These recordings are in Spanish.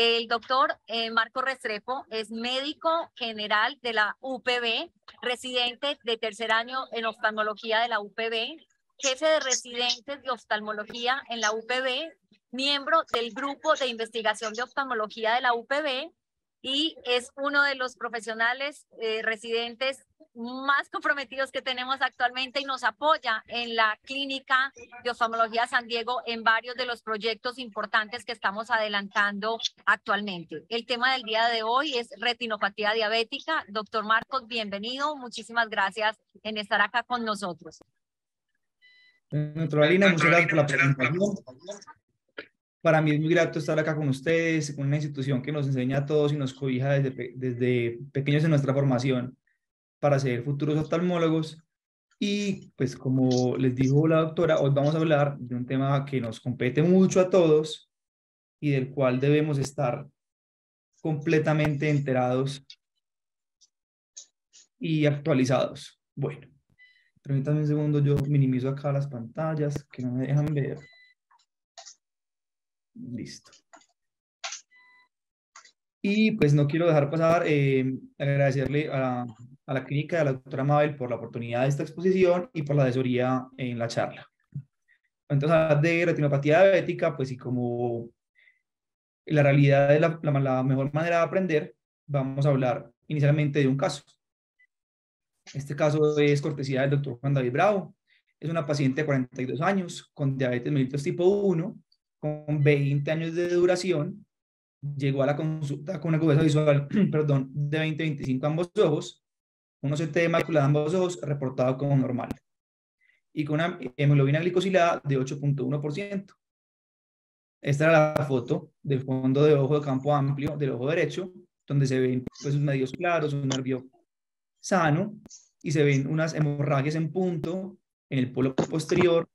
El doctor Marco Restrepo es médico general de la UPB, residente de tercer año en oftalmología de la UPB, jefe de residentes de oftalmología en la UPB, miembro del grupo de investigación de oftalmología de la UPB y es uno de los profesionales residentes más comprometidos que tenemos actualmente y nos apoya en la clínica de oftalmología San Diego en varios de los proyectos importantes que estamos adelantando actualmente. El tema del día de hoy es retinopatía diabética. Doctor Marcos, bienvenido. Muchísimas gracias en estar acá con nosotros. Doctora Lina, muchas gracias por la presentación. Para mí es muy grato estar acá con ustedes, con una institución que nos enseña a todos y nos cobija desde pequeños en nuestra formación para ser futuros oftalmólogos. Y pues como les dijo la doctora, hoy vamos a hablar de un tema que nos compete mucho a todos y del cual debemos estar completamente enterados y actualizados. Bueno, permítanme un segundo, yo minimizo acá las pantallas que no me dejan ver. Listo. Y pues no quiero dejar pasar, agradecerle a la clínica de la doctora Mabel por la oportunidad de esta exposición y por la asesoría en la charla. Entonces, hablar de retinopatía diabética, pues y como la realidad es la mejor manera de aprender, vamos a hablar inicialmente de un caso. Este caso es cortesía del doctor Juan David Bravo. Es una paciente de 42 años con diabetes mellitus tipo 1, con 20 años de duración. Llegó a la consulta con una agudeza visual perdón, de 20-25 ambos ojos, un OCT de mácula de ambos ojos reportado como normal y con una hemoglobina glicosilada de 8.1%. Esta era la foto del fondo de ojo de campo amplio del ojo derecho, donde se ven pues, sus medios claros, un nervio sano, y se ven unas hemorragias en punto en el polo posterior,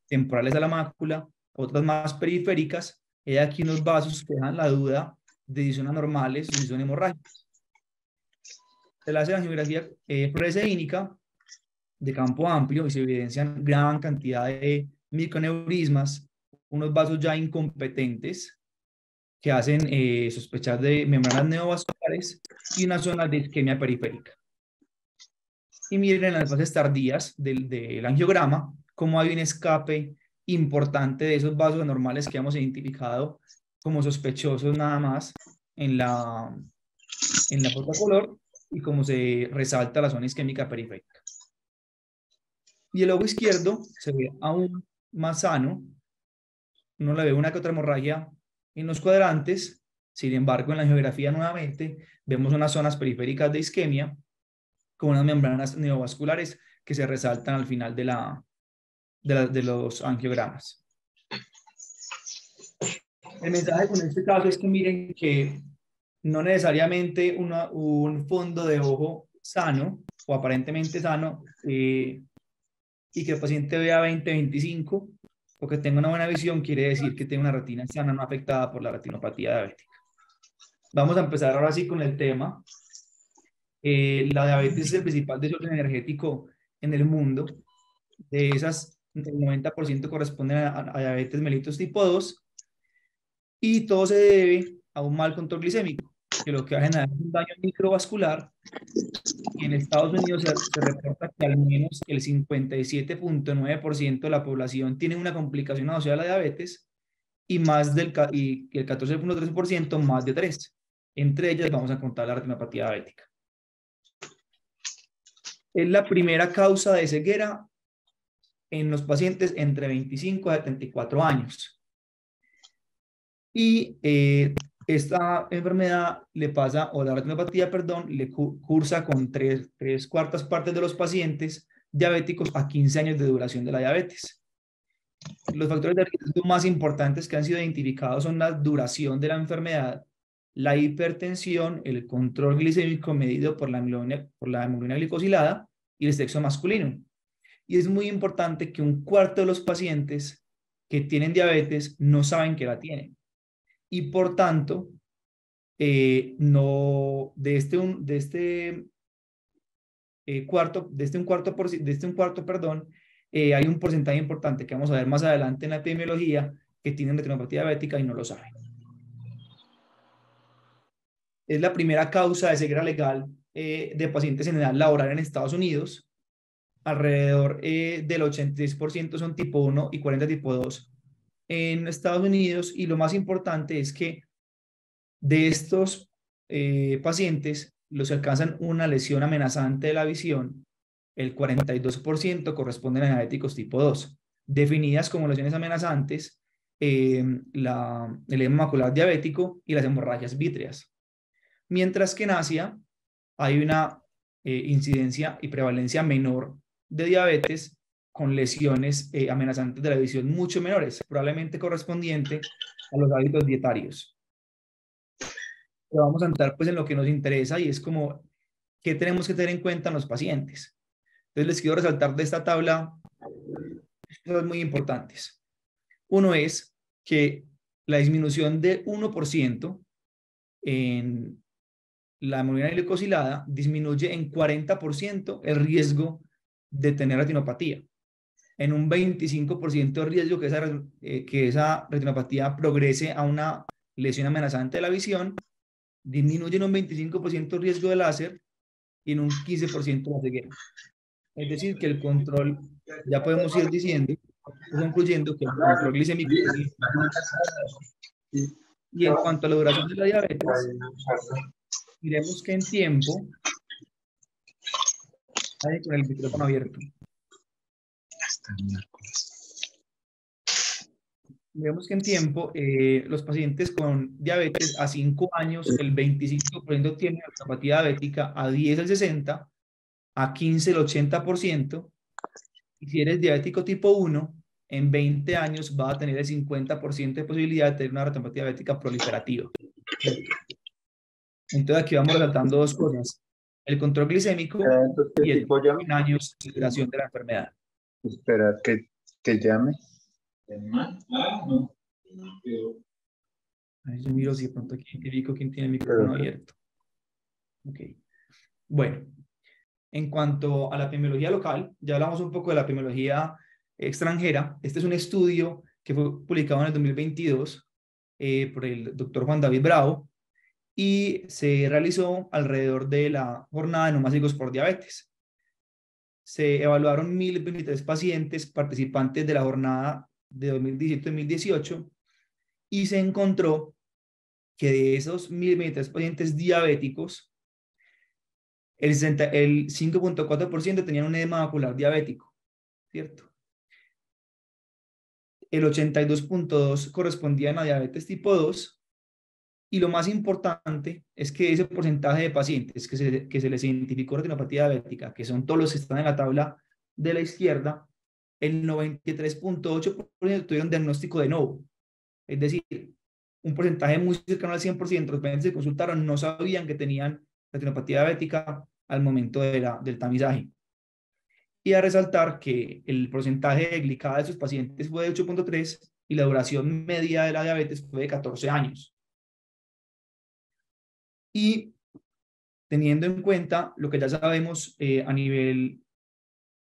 temporales a la mácula, otras más periféricas. Hay aquí unos vasos que dejan la duda de si son anormales o si son hemorrágicos. Se le hace la angiografía fluoresceínica de campo amplio y se evidencian gran cantidad de microneurismas, unos vasos ya incompetentes que hacen sospechar de membranas neovasculares y una zona de isquemia periférica. Y miren en las fases tardías del angiograma cómo hay un escape importante de esos vasos anormales que hemos identificado como sospechosos nada más en la foto a color y cómo se resalta la zona isquémica periférica. Y el ojo izquierdo se ve aún más sano, uno le ve una que otra hemorragia en los cuadrantes, sin embargo en la angiografía nuevamente vemos unas zonas periféricas de isquemia con unas membranas neovasculares que se resaltan al final de los angiogramas. El mensaje con este caso es que miren que no necesariamente un fondo de ojo sano o aparentemente sano y que el paciente vea 20-25 o que tenga una buena visión quiere decir que tiene una retina sana no afectada por la retinopatía diabética. Vamos a empezar ahora sí con el tema. La diabetes es el principal desorden energético en el mundo. De esas, el 90% corresponden a diabetes mellitus tipo 2 y todo se debe a un mal control glicémico, que lo que va a generar es un daño microvascular. Y en Estados Unidos se reporta que al menos el 57.9% de la población tiene una complicación asociada a la diabetes y el 14.3% más de 3. Entre ellas vamos a contar la retinopatía diabética. Es la primera causa de ceguera en los pacientes entre 25 a 74 años. Y esta enfermedad le pasa, o la retinopatía, perdón, le cursa con tres cuartas partes de los pacientes diabéticos a 15 años de duración de la diabetes. Los factores de riesgo más importantes que han sido identificados son la duración de la enfermedad, la hipertensión, el control glicémico medido por la hemoglobina glicosilada y el sexo masculino. Y es muy importante que un cuarto de los pacientes que tienen diabetes no saben que la tienen. Y por tanto, no, de este un cuarto, perdón, hay un porcentaje importante que vamos a ver más adelante en la epidemiología que tienen retinopatía diabética y no lo saben. Es la primera causa de ceguera legal de pacientes en edad laboral en Estados Unidos. Alrededor del 86% son tipo 1 y 40 tipo 2 en Estados Unidos. Y lo más importante es que de estos pacientes, los que alcanzan una lesión amenazante de la visión, el 42% corresponden a diabéticos tipo 2, definidas como lesiones amenazantes, el edema macular diabético y las hemorragias vítreas. Mientras que en Asia hay una incidencia y prevalencia menor de diabetes con lesiones amenazantes de la visión mucho menores, probablemente correspondiente a los hábitos dietarios. Pero vamos a entrar pues en lo que nos interesa y es como qué tenemos que tener en cuenta en los pacientes. Entonces les quiero resaltar de esta tabla cosas muy importantes. Uno es que la disminución de 1% en la hemoglobina glicosilada disminuye en 40% el riesgo de tener retinopatía, en un 25% de riesgo que esa retinopatía progrese a una lesión amenazante de la visión, disminuye en un 25% el riesgo de láser y en un 15% la ceguera. Es decir, que el control, ya podemos ir diciendo, concluyendo que el control glicémico es el importante. Y en cuanto a la duración de la diabetes, miremos que en tiempo, ahí con el micrófono abierto, vemos que en tiempo, los pacientes con diabetes a 5 años, el 25% tiene retinopatía diabética, a 10 el 60%, a 15 el 80%, y si eres diabético tipo 1, en 20 años va a tener el 50% de posibilidad de tener una retinopatía diabética proliferativa. Entonces aquí vamos resaltando dos cosas: el control glicémico y el tiempo en años de duración de la enfermedad. Espera, que llame. A ver, yo miro si de pronto aquí identifico quién tiene el micrófono abierto. Ok. Bueno, en cuanto a la epidemiología local, ya hablamos un poco de la epidemiología extranjera. Este es un estudio que fue publicado en el 2022 por el doctor Juan David Bravo y se realizó alrededor de la jornada de neumásicos por diabetes. Se evaluaron 1.023 pacientes participantes de la jornada de 2017-2018 y se encontró que de esos 1.023 pacientes diabéticos, el 5.4% tenían un edema macular diabético, ¿cierto? El 82.2% correspondían a diabetes tipo 2, y lo más importante es que ese porcentaje de pacientes que se les identificó retinopatía diabética, que son todos los que están en la tabla de la izquierda, el 93.8% tuvieron diagnóstico de novo. Es decir, un porcentaje muy cercano al 100% de los pacientes que se consultaron no sabían que tenían retinopatía diabética al momento del tamizaje. Y a resaltar que el porcentaje de glicada de esos pacientes fue de 8.3 y la duración media de la diabetes fue de 14 años. Y teniendo en cuenta lo que ya sabemos a nivel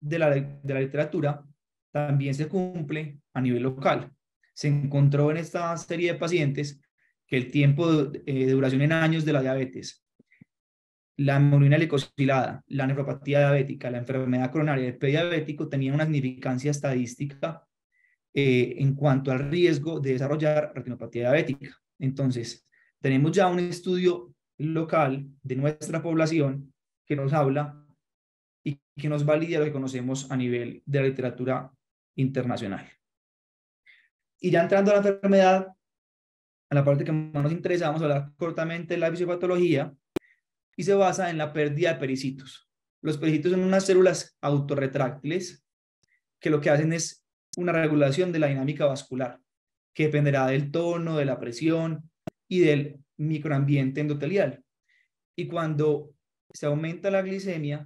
de la literatura, también se cumple a nivel local. Se encontró en esta serie de pacientes que el tiempo de duración en años de la diabetes, la hemoglobina glicosilada, la nefropatía diabética, la enfermedad coronaria del prediabético tenían una significancia estadística en cuanto al riesgo de desarrollar retinopatía diabética. Entonces, tenemos ya un estudio local de nuestra población que nos habla y que nos valida lo que conocemos a nivel de la literatura internacional. Y ya entrando a la enfermedad, a la parte que más nos interesa, vamos a hablar cortamente de la fisiopatología y se basa en la pérdida de pericitos. Los pericitos son unas células autorretráctiles que lo que hacen es una regulación de la dinámica vascular, que dependerá del tono, de la presión y del microambiente endotelial. Y cuando se aumenta la glicemia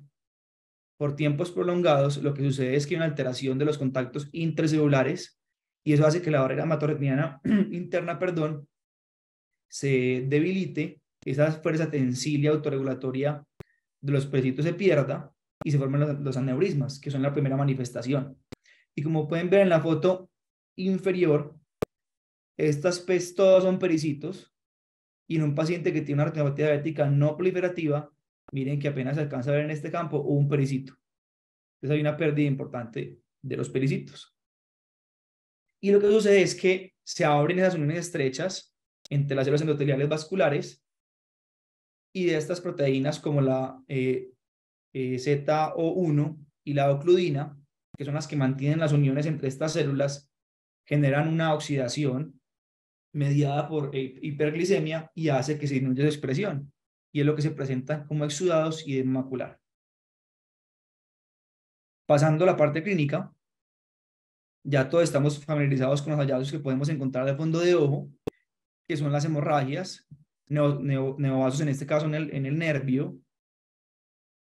por tiempos prolongados, lo que sucede es que hay una alteración de los contactos intracelulares y eso hace que la barrera hematoretiniana interna, se debilite, esa fuerza tensilia autorregulatoria de los pericitos se pierda y se forman los aneurismas, que son la primera manifestación. Y como pueden ver en la foto inferior, estas pues todos son pericitos Y en un paciente que tiene una retinopatía diabética no proliferativa, miren que apenas se alcanza a ver en este campo un pericito. Entonces hay una pérdida importante de los pericitos. Y lo que sucede es que se abren esas uniones estrechas entre las células endoteliales vasculares y de estas proteínas como la ZO1 y la ocludina, que son las que mantienen las uniones entre estas células, generan una oxidación mediada por hiperglicemia y hace que se disminuya su expresión. Y es lo que se presenta como exudados y edema macular. Pasando a la parte clínica, ya todos estamos familiarizados con los hallazgos que podemos encontrar de fondo de ojo, que son las hemorragias, neovasos en este caso en el nervio,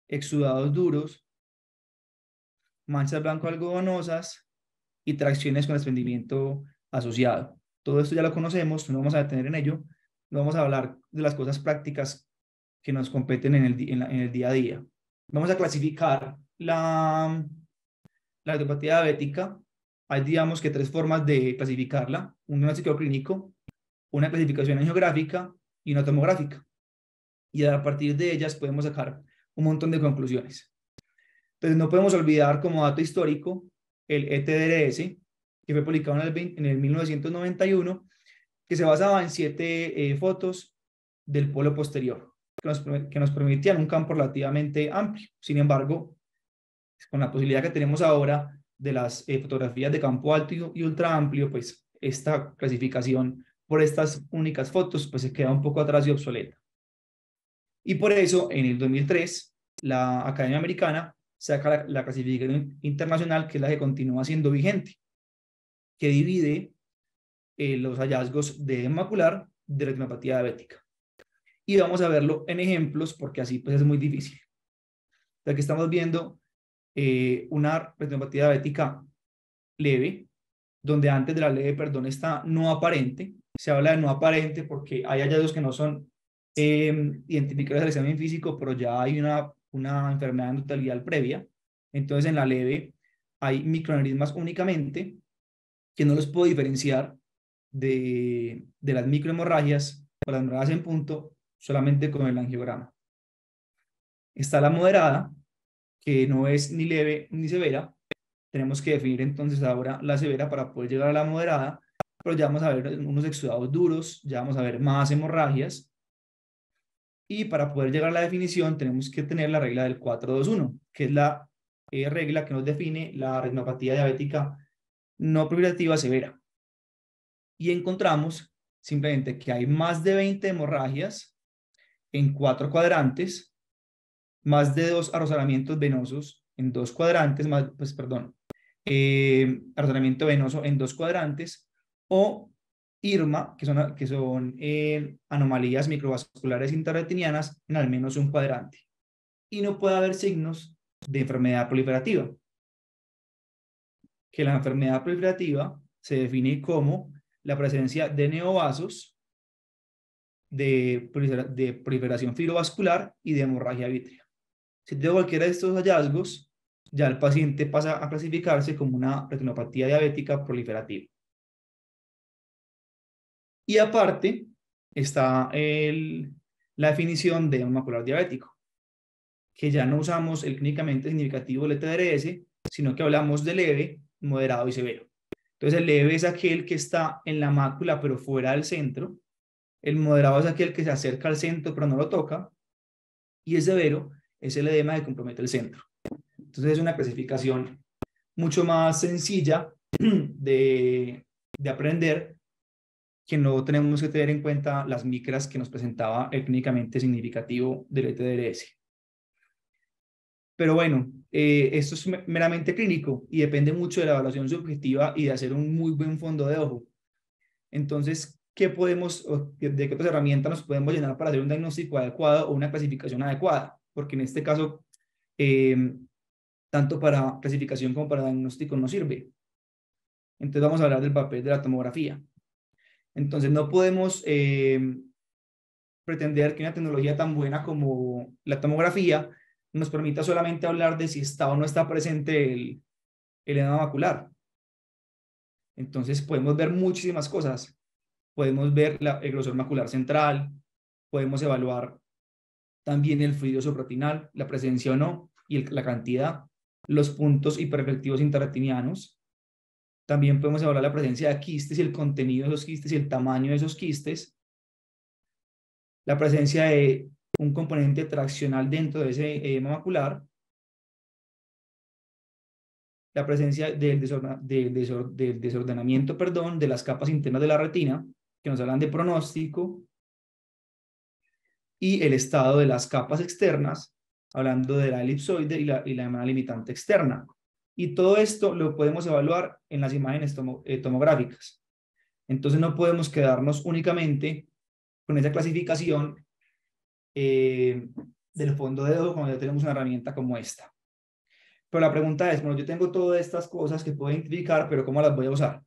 exudados duros, manchas blanco-algodonosas y tracciones con desprendimiento asociado. Todo esto ya lo conocemos, no vamos a detener en ello, no vamos a hablar de las cosas prácticas que nos competen en el día a día. Vamos a clasificar la retinopatía diabética. Hay, digamos, que 3 formas de clasificarla: un diagnóstico clínico, una clasificación angiográfica y una tomográfica. Y a partir de ellas podemos sacar un montón de conclusiones. Entonces no podemos olvidar como dato histórico el ETDRS, que fue publicado en el 1991, que se basaba en 7 fotos del polo posterior, que nos permitían un campo relativamente amplio. Sin embargo, con la posibilidad que tenemos ahora de las fotografías de campo alto y ultra amplio, pues esta clasificación por estas únicas fotos pues se queda un poco atrás y obsoleta. Y por eso, en el 2003, la Academia Americana saca la clasificación internacional, que es la que continúa siendo vigente, que divide los hallazgos de edema macular de retinopatía diabética. Y vamos a verlo en ejemplos, porque así pues es muy difícil. Aquí estamos viendo una retinopatía diabética leve, donde antes de la leve, perdón, está no aparente. Se habla de no aparente porque hay hallazgos que no son identificados al examen físico, pero ya hay una enfermedad endotelial previa. Entonces, en la leve hay microaneurismas únicamente, que no los puedo diferenciar de las microhemorragias o las hemorragias en punto solamente con el angiograma. Está la moderada, que no es ni leve ni severa. Tenemos que definir entonces ahora la severa para poder llegar a la moderada, pero ya vamos a ver unos exudados duros, ya vamos a ver más hemorragias. Y para poder llegar a la definición tenemos que tener la regla del 4-2-1, que es la regla que nos define la retinopatía diabética no proliferativa severa. Y encontramos simplemente que hay más de 20 hemorragias en 4 cuadrantes, más de 2 arrollamientos venosos en 2 cuadrantes, arrollamiento venoso en 2 cuadrantes, o IRMA, que son anomalías microvasculares intrarretinianas en al menos un cuadrante. Y no puede haber signos de enfermedad proliferativa. Que la enfermedad proliferativa se define como la presencia de neovasos, de proliferación fibrovascular y de hemorragia vítrea. Si tengo cualquiera de estos hallazgos, ya el paciente pasa a clasificarse como una retinopatía diabética proliferativa. Y aparte está la definición de edema macular diabético, que ya no usamos el clínicamente significativo del ETDRS, sino que hablamos de leve, moderado y severo. Entonces el leve es aquel que está en la mácula pero fuera del centro, el moderado es aquel que se acerca al centro pero no lo toca, y el severo es el edema que compromete el centro. Entonces es una clasificación mucho más sencilla de aprender, que no tenemos que tener en cuenta las micras que nos presentaba el clínicamente significativo del ETDRS. Pero bueno, esto es meramente clínico y depende mucho de la evaluación subjetiva y de hacer un muy buen fondo de ojo. Entonces, ¿de qué otras herramientas nos podemos llenar para hacer un diagnóstico adecuado o una clasificación adecuada? Porque en este caso, tanto para clasificación como para diagnóstico no sirve. Entonces vamos a hablar del papel de la tomografía. Entonces no podemos pretender que una tecnología tan buena como la tomografía nos permita solamente hablar de si está o no está presente el edema macular. Entonces podemos ver muchísimas cosas. Podemos ver el grosor macular central, podemos evaluar también el fluido supraretinal, la presencia o no, y la cantidad, los puntos hiperreflectivos intrarretinianos. También podemos evaluar la presencia de quistes y el contenido de esos quistes y el tamaño de esos quistes. La presencia de un componente traccional dentro de ese edema macular. La presencia del desordenamiento, perdón, de las capas internas de la retina, que nos hablan de pronóstico, y el estado de las capas externas, hablando de la elipsoide y la demanda limitante externa. Y todo esto lo podemos evaluar en las imágenes tomográficas. Entonces no podemos quedarnos únicamente con esa clasificación del fondo de ojo cuando ya tenemos una herramienta como esta. Pero la pregunta es, bueno, yo tengo todas estas cosas que puedo identificar, pero ¿cómo las voy a usar?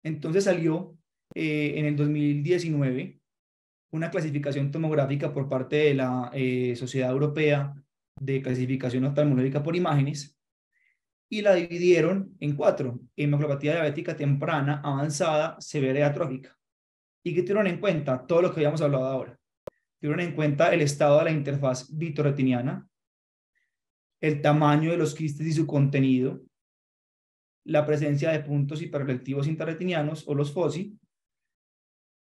Entonces salió en el 2019 una clasificación tomográfica por parte de la Sociedad Europea de Clasificación Oftalmológica por Imágenes, y la dividieron en 4: hemoclopatía diabética temprana, avanzada, severa y atrófica. ¿Y qué tuvieron en cuenta? Todo lo que habíamos hablado ahora. Tuvieron en cuenta el estado de la interfaz vitroretiniana, el tamaño de los quistes y su contenido, la presencia de puntos hiperreflectivos intrarretinianos o los foci,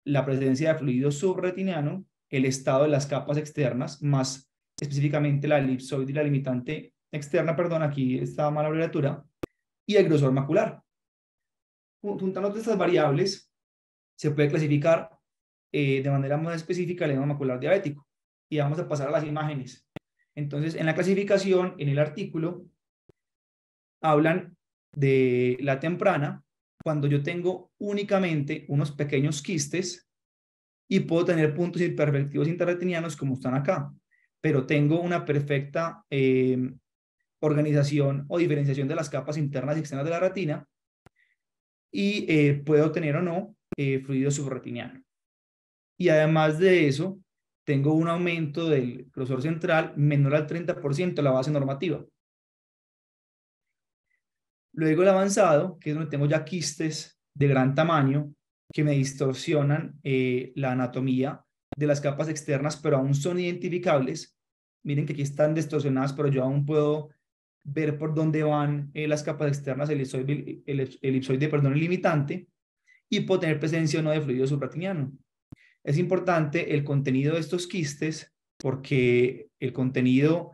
la presencia de fluido subretiniano, el estado de las capas externas, más específicamente la elipsoide y la limitante externa, perdón, aquí está mala abreviatura, y el grosor macular. Juntando todas estas variables, se puede clasificar de manera más específica el edema macular diabético. Y vamos a pasar a las imágenes. Entonces, en la clasificación, en el artículo, hablan de la temprana, cuando yo tengo únicamente unos pequeños quistes y puedo tener puntos hiperreflectivos intrarretinianos como están acá, pero tengo una perfecta organización o diferenciación de las capas internas y externas de la retina, y puedo tener o no fluido subretiniano. Y además de eso, tengo un aumento del grosor central menor al 30% de la base normativa. Luego el avanzado, que es donde tengo ya quistes de gran tamaño que me distorsionan la anatomía de las capas externas, pero aún son identificables. Miren que aquí están distorsionadas, pero yo aún puedo ver por dónde van las capas externas, el elipsoide, perdón, el limitante, y puedo tener presencia o no de fluido subretiniano. Es importante el contenido de estos quistes porque el contenido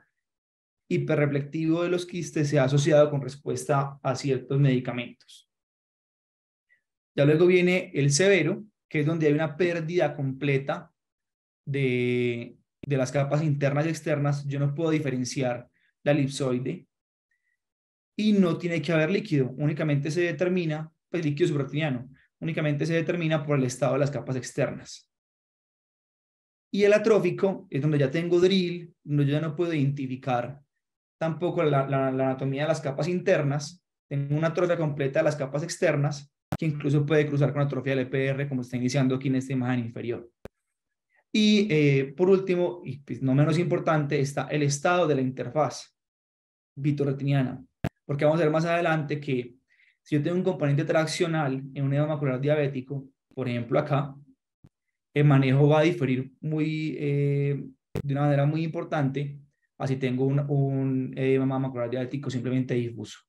hiperreflectivo de los quistes se ha asociado con respuesta a ciertos medicamentos. Ya luego viene el severo, que es donde hay una pérdida completa de las capas internas y externas. Yo no puedo diferenciar la elipsoide y no tiene que haber líquido, únicamente se determina, pues líquido subretiniano, únicamente se determina por el estado de las capas externas. Y el atrófico es donde ya tengo drill, donde yo ya no puedo identificar tampoco la anatomía de las capas internas, tengo una atrofia completa de las capas externas, que incluso puede cruzar con atrofia del EPR, como está iniciando aquí en esta imagen inferior. Y por último, y pues no menos importante, está el estado de la interfaz vitroretiniana, porque vamos a ver más adelante que si yo tengo un componente traccional en un edema macular diabético, por ejemplo acá, el manejo va a diferir de una manera muy importante así tengo un edema macular diabético simplemente difuso.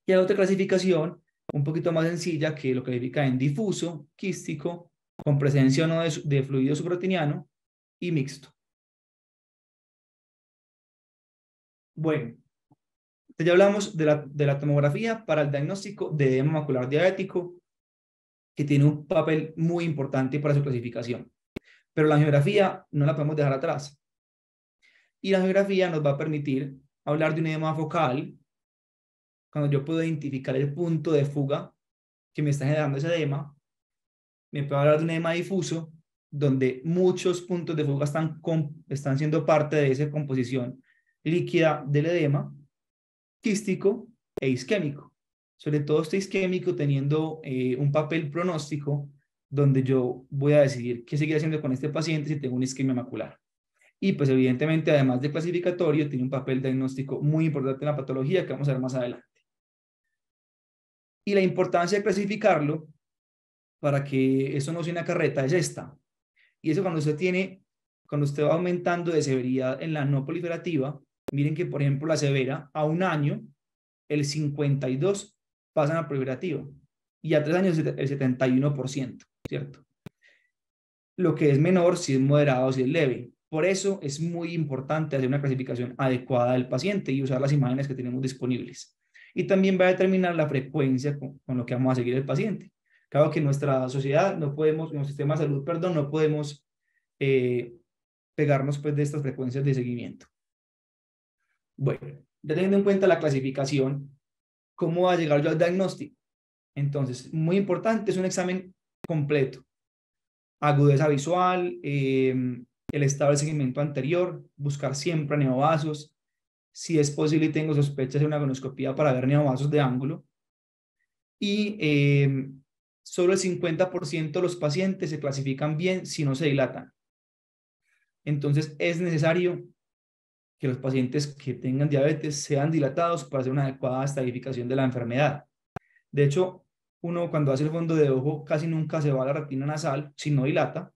Y hay otra clasificación un poquito más sencilla que lo clasifica en difuso, quístico, con presencia o no de fluido subretiniano y mixto. Bueno, ya hablamos de la tomografía para el diagnóstico de edema macular diabético, que tiene un papel muy importante para su clasificación. Pero la angiografía no la podemos dejar atrás. Y la angiografía nos va a permitir hablar de un edema focal, cuando yo puedo identificar el punto de fuga que me está generando ese edema. Me puedo hablar de un edema difuso, donde muchos puntos de fuga están siendo parte de esa composición líquida del edema, quístico e isquémico. Sobre todo este isquémico teniendo un papel pronóstico, donde yo voy a decidir qué seguir haciendo con este paciente si tengo una isquemia macular. Y pues evidentemente, además de clasificatorio, tiene un papel diagnóstico muy importante en la patología que vamos a ver más adelante. Y la importancia de clasificarlo para que eso no sea una carreta es esta. Y eso cuando usted va aumentando de severidad en la no proliferativa, miren que, por ejemplo, la severa, a un año, el 52 pasan a proliferativa y a 3 años el 71%, ¿cierto? Lo que es menor, si es moderado, si es leve. Por eso es muy importante hacer una clasificación adecuada del paciente y usar las imágenes que tenemos disponibles. Y también va a determinar la frecuencia con lo que vamos a seguir el paciente. Claro que en nuestra sociedad no podemos, en nuestro sistema de salud, perdón, no podemos pegarnos pues de estas frecuencias de seguimiento. Bueno, ya teniendo en cuenta la clasificación, ¿cómo va a llegar yo al diagnóstico? Entonces, muy importante, es un examen completo. Agudeza visual, el estado del seguimiento anterior, buscar siempre neovasos. Si es posible y tengo sospechas de una agonoscopía para ver neovasos de ángulo. Y solo el 50% de los pacientes se clasifican bien si no se dilatan. Entonces, es necesario que los pacientes que tengan diabetes sean dilatados para hacer una adecuada estadificación de la enfermedad. De hecho, uno cuando hace el fondo de ojo casi nunca se va a la retina nasal si no dilata,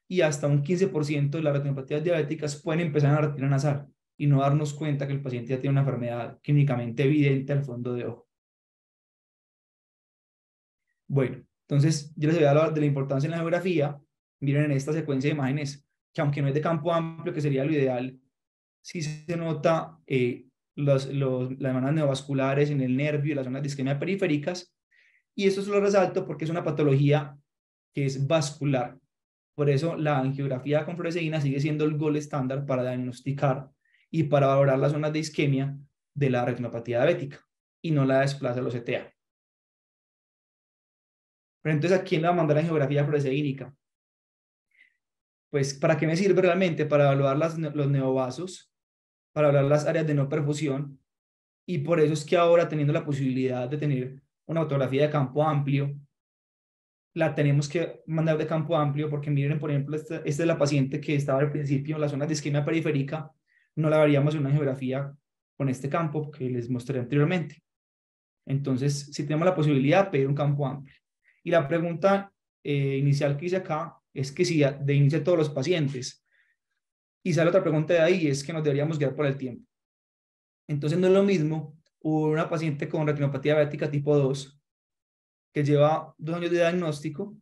y hasta un 15% de las retinopatías diabéticas pueden empezar en la retina nasal y no darnos cuenta que el paciente ya tiene una enfermedad clínicamente evidente al fondo de ojo. Bueno, entonces yo les voy a hablar de la importancia en la geografía. Miren en esta secuencia de imágenes, que aunque no es de campo amplio, que sería lo ideal, sí se nota las zonas neovasculares en el nervio y las zonas de isquemia periféricas, y eso se lo resalto porque es una patología que es vascular. Por eso la angiografía con fluoresceína sigue siendo el gold estándar para diagnosticar y para valorar las zonas de isquemia de la retinopatía diabética, y no la desplaza los CTA. Pero entonces, ¿a quién le va a mandar la angiografía fluoresceínica? Pues, ¿para qué me sirve realmente? Para evaluar los neovasos, para evaluar las áreas de no perfusión, y por eso es que ahora, teniendo la posibilidad de tener una fotografía de campo amplio, la tenemos que mandar de campo amplio, porque miren, por ejemplo, esta es la paciente que estaba al principio en la zona de isquemia periférica, no la veríamos en una angiografía con este campo que les mostré anteriormente. Entonces, si tenemos la posibilidad, pedir un campo amplio. Y la pregunta inicial que hice acá es que si de inicio todos los pacientes. Y sale otra pregunta de ahí, es que nos deberíamos guiar por el tiempo. Entonces, no es lo mismo una paciente con retinopatía diabética tipo 2, que lleva 2 años de diagnóstico,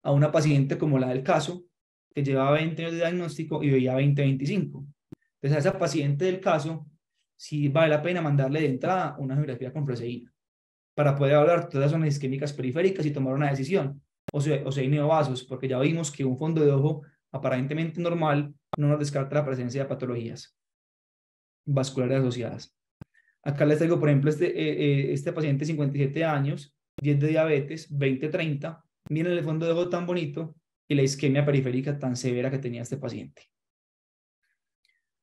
a una paciente como la del caso, que llevaba 20 años de diagnóstico y veía 20-25. Entonces, a esa paciente del caso, sí vale la pena mandarle de entrada una angiografía con fluoresceína, para poder hablar todas las zonas isquémicas periféricas y tomar una decisión. O sea, hay neovasos, porque ya vimos que un fondo de ojo aparentemente normal no nos descarta la presencia de patologías vasculares asociadas. Acá les traigo, por ejemplo, este paciente de 57 años, 10 de diabetes, 20-30. Miren el fondo de ojo tan bonito y la isquemia periférica tan severa que tenía este paciente.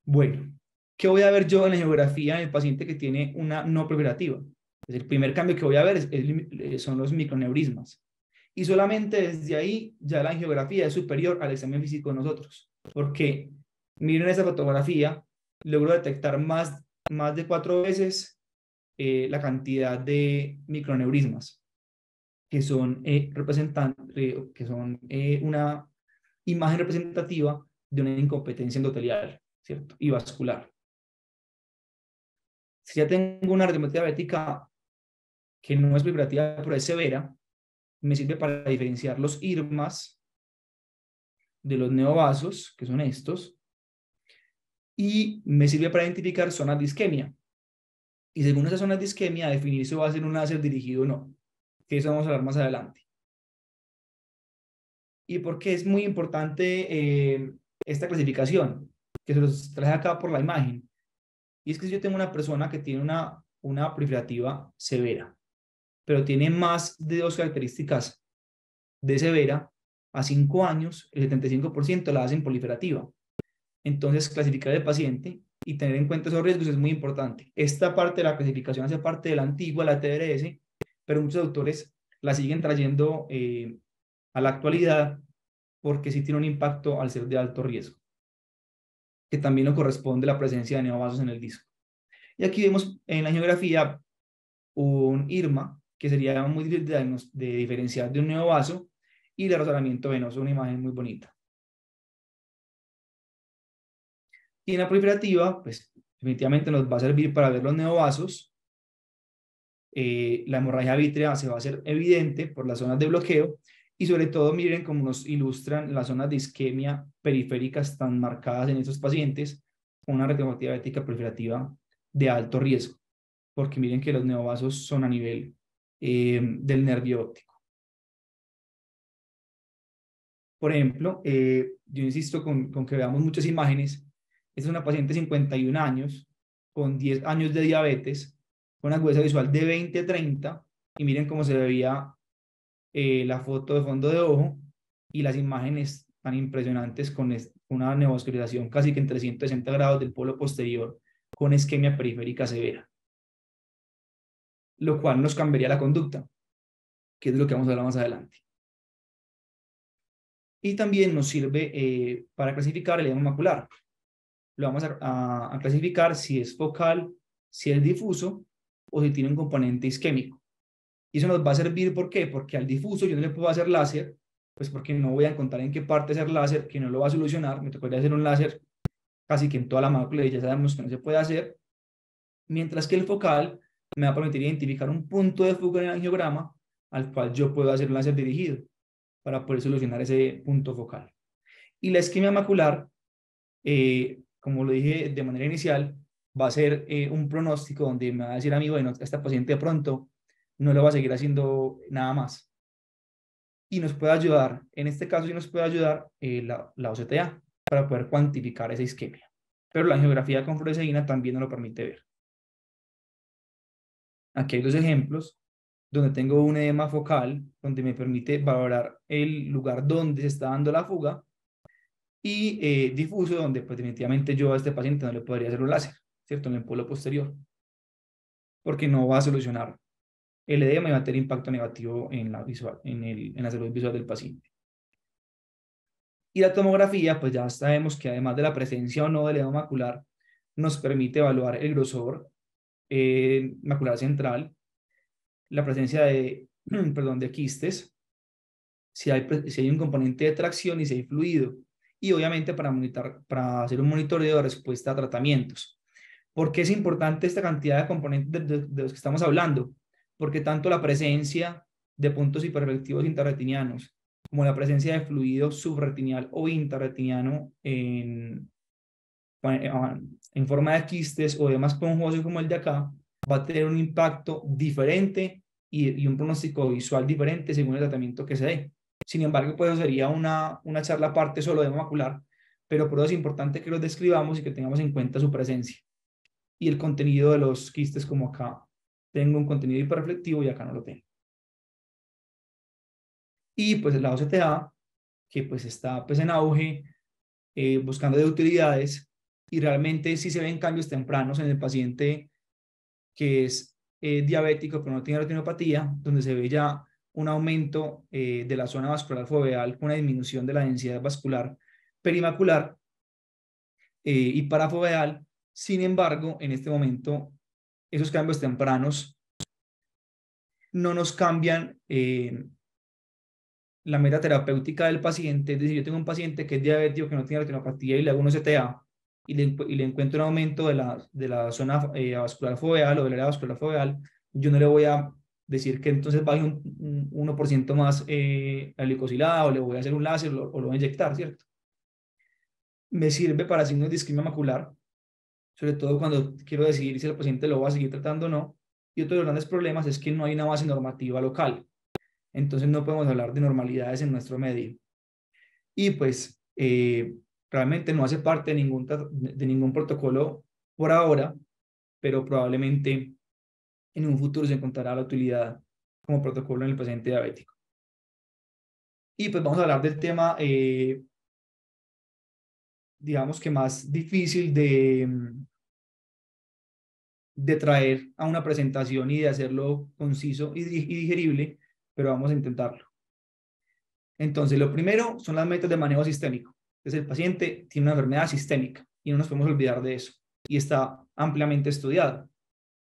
Bueno, ¿qué voy a ver yo en la geografía en el paciente que tiene una no proliferativa? Pues el primer cambio que voy a ver son los microneurismas. Y solamente desde ahí ya la angiografía es superior al examen físico de nosotros. Porque miren esta fotografía, logro detectar más de 4 veces la cantidad de microneurismas, que son, una imagen representativa de una incompetencia endotelial, ¿cierto? Y vascular. Si ya tengo una retinopatía diabética que no es proliferativa, pero es severa, me sirve para diferenciar los IRMAs de los neovasos, que son estos, y me sirve para identificar zonas de isquemia. Y según esas zonas de isquemia, definir si va a ser un láser dirigido o no, que eso vamos a hablar más adelante. ¿Y por qué es muy importante esta clasificación? Que se los traje acá por la imagen. Y es que si yo tengo una persona que tiene una proliferativa severa, pero tiene más de 2 características de severa, a 5 años, el 75% la hacen proliferativa. Entonces, clasificar el paciente y tener en cuenta esos riesgos es muy importante. Esta parte de la clasificación hace parte de la antigua, la TDRS, pero muchos autores la siguen trayendo a la actualidad porque sí tiene un impacto al ser de alto riesgo, que también nos corresponde la presencia de neovasos en el disco. Y aquí vemos en la angiografía un IRMA, que sería muy difícil de diferenciar de un neovaso, y el rozamiento venoso, una imagen muy bonita. Y en la proliferativa, pues definitivamente nos va a servir para ver los neovasos. La hemorragia vítrea se va a hacer evidente por las zonas de bloqueo y sobre todo miren cómo nos ilustran las zonas de isquemia periféricas tan marcadas en estos pacientes con una retinopatía diabética proliferativa de alto riesgo, porque miren que los neovasos son a nivel del nervio óptico. Por ejemplo, yo insisto con que veamos muchas imágenes. Esta es una paciente de 51 años con 10 años de diabetes, con una agudeza visual de 20-30, y miren cómo se veía la foto de fondo de ojo y las imágenes tan impresionantes con una neovascularización casi que en 360 grados del polo posterior con isquemia periférica severa, lo cual nos cambiaría la conducta, que es de lo que vamos a hablar más adelante. Y también nos sirve para clasificar el edema macular. Lo vamos a clasificar si es focal, si es difuso o si tiene un componente isquémico. Y eso nos va a servir, ¿por qué? Porque al difuso yo no le puedo hacer láser, pues porque no voy a encontrar en qué parte hacer láser, que no lo va a solucionar. Me tocaría hacer un láser casi que en toda la mácula y ya sabemos que no se puede hacer. Mientras que el focal me va a permitir identificar un punto de fuga en el angiograma al cual yo puedo hacer un láser dirigido para poder solucionar ese punto focal. Y la isquemia macular, como lo dije de manera inicial, va a ser un pronóstico donde me va a decir a mí, bueno, esta paciente de pronto no lo va a seguir haciendo nada más. Y nos puede ayudar, en este caso sí nos puede ayudar la OCTA para poder cuantificar esa isquemia. Pero la angiografía con fluoresceína también nos lo permite ver. Aquí hay dos ejemplos donde tengo un edema focal, donde me permite valorar el lugar donde se está dando la fuga, y difuso, donde pues definitivamente yo a este paciente no le podría hacer un láser, ¿cierto? En el polo posterior, porque no va a solucionar el edema y va a tener impacto negativo en la, visual, en la salud visual del paciente. Y la tomografía, pues ya sabemos que además de la presencia o no del edema macular, nos permite evaluar el grosor macular central, la presencia de, perdón, de quistes, si hay un componente de tracción y si hay fluido, y obviamente para hacer un monitoreo de respuesta a tratamientos. ¿Por qué es importante esta cantidad de componentes de los que estamos hablando? Porque tanto la presencia de puntos hiperreflectivos intrarretinianos como la presencia de fluido subretinial o intrarretiniano en forma de quistes o edema esponjoso como el de acá, va a tener un impacto diferente y un pronóstico visual diferente según el tratamiento que se dé. Sin embargo, pues sería una charla aparte solo de edema macular, pero por eso es importante que los describamos y que tengamos en cuenta su presencia. Y el contenido de los quistes, como acá tengo un contenido hiperreflectivo y acá no lo tengo. Y pues la OCTA, que pues está pues en auge, buscando de utilidades, y realmente sí se ven cambios tempranos en el paciente que es diabético pero no tiene retinopatía, donde se ve ya un aumento de la zona vascular foveal con una disminución de la densidad vascular perimacular y parafoveal. Sin embargo, en este momento, esos cambios tempranos no nos cambian la meta terapéutica del paciente. Es decir, yo tengo un paciente que es diabético, que no tiene retinopatía y le hago un CTA y le encuentro un aumento de la zona vascular foveal o del área vascular foveal, yo no le voy a decir que entonces baje un 1% más la glicosilada o le voy a hacer un láser o lo voy a inyectar, ¿cierto? Me sirve para signos de isquemia macular, sobre todo cuando quiero decidir si el paciente lo va a seguir tratando o no. Y otro de los grandes problemas es que no hay una base normativa local. Entonces no podemos hablar de normalidades en nuestro medio. Y pues realmente no hace parte de ningún protocolo por ahora, pero probablemente en un futuro se encontrará la utilidad como protocolo en el paciente diabético. Y pues vamos a hablar del tema, digamos que más difícil de traer a una presentación y de hacerlo conciso y digerible, pero vamos a intentarlo. Entonces, lo primero son las metas de manejo sistémico. Entonces, el paciente tiene una enfermedad sistémica y no nos podemos olvidar de eso. Y está ampliamente estudiado.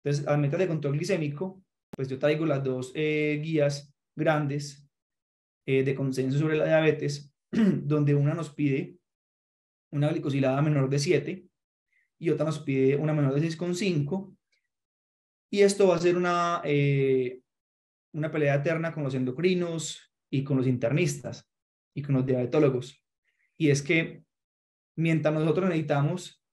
Entonces, las metas de control glicémico, pues yo traigo las dos guías grandes de consenso sobre la diabetes, donde una nos pide una glicosilada menor de 7 y otra nos pide una menor de 6,5. Y esto va a ser una pelea eterna con los endocrinos y con los internistas y con los diabetólogos. Y es que mientras nosotros necesitamos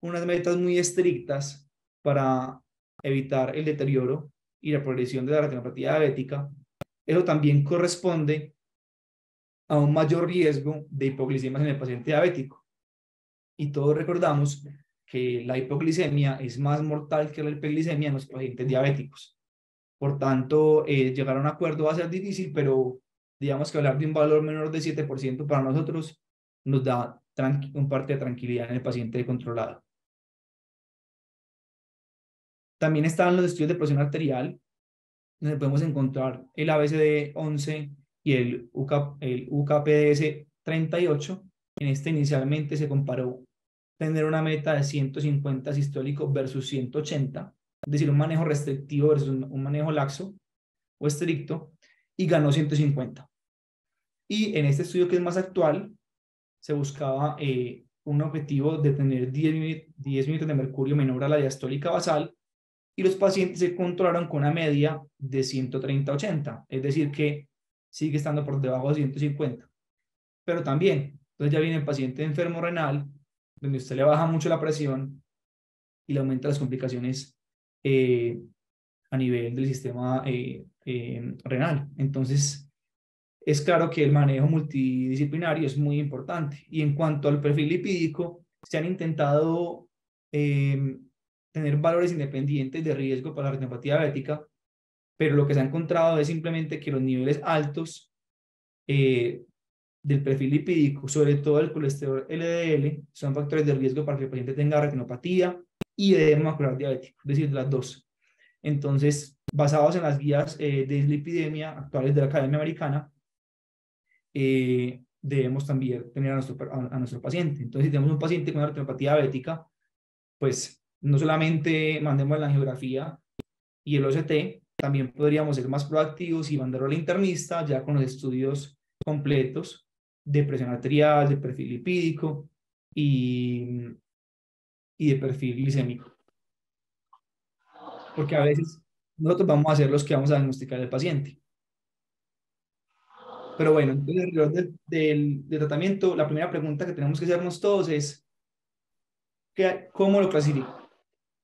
unas metas muy estrictas para evitar el deterioro y la progresión de la retinopatía diabética, eso también corresponde a un mayor riesgo de hipoglicemias en el paciente diabético. Y todos recordamos que la hipoglicemia es más mortal que la hiperglicemia en los pacientes diabéticos. Por tanto, llegar a un acuerdo va a ser difícil, pero digamos que hablar de un valor menor de 7% para nosotros nos da un parte de tranquilidad en el paciente controlado. También están los estudios de presión arterial, donde podemos encontrar el ABCD11 y el UKPDS 38. En este inicialmente se comparó tener una meta de 150 sistólico versus 180, es decir, un manejo restrictivo versus un manejo laxo o estricto, y ganó 150. Y en este estudio que es más actual, se buscaba un objetivo de tener 10 minutos de mercurio menor a la diastólica basal, y los pacientes se controlaron con una media de 130-80, es decir, que sigue estando por debajo de 150. Pero también, entonces ya viene el paciente enfermo renal, donde usted le baja mucho la presión y le aumenta las complicaciones a nivel del sistema renal. Entonces, es claro que el manejo multidisciplinario es muy importante. Y en cuanto al perfil lipídico, se han intentado tener valores independientes de riesgo para la retinopatía diabética, pero lo que se ha encontrado es simplemente que los niveles altos del perfil lipídico, sobre todo el colesterol LDL, son factores de riesgo para que el paciente tenga retinopatía y edema macular diabético, es decir, las dos. Entonces, basados en las guías de dislipidemia actuales de la Academia Americana, debemos también tener a nuestro paciente. Entonces, si tenemos un paciente con una retinopatía diabética, pues no solamente mandemos la angiografía y el OCT, también podríamos ser más proactivos y mandarlo al internista ya con los estudios completos de presión arterial, de perfil lipídico y de perfil glicémico. Porque a veces nosotros vamos a ser los que vamos a diagnosticar al paciente. Pero bueno, entonces alrededor del tratamiento, la primera pregunta que tenemos que hacernos todos es, ¿cómo lo clasifico?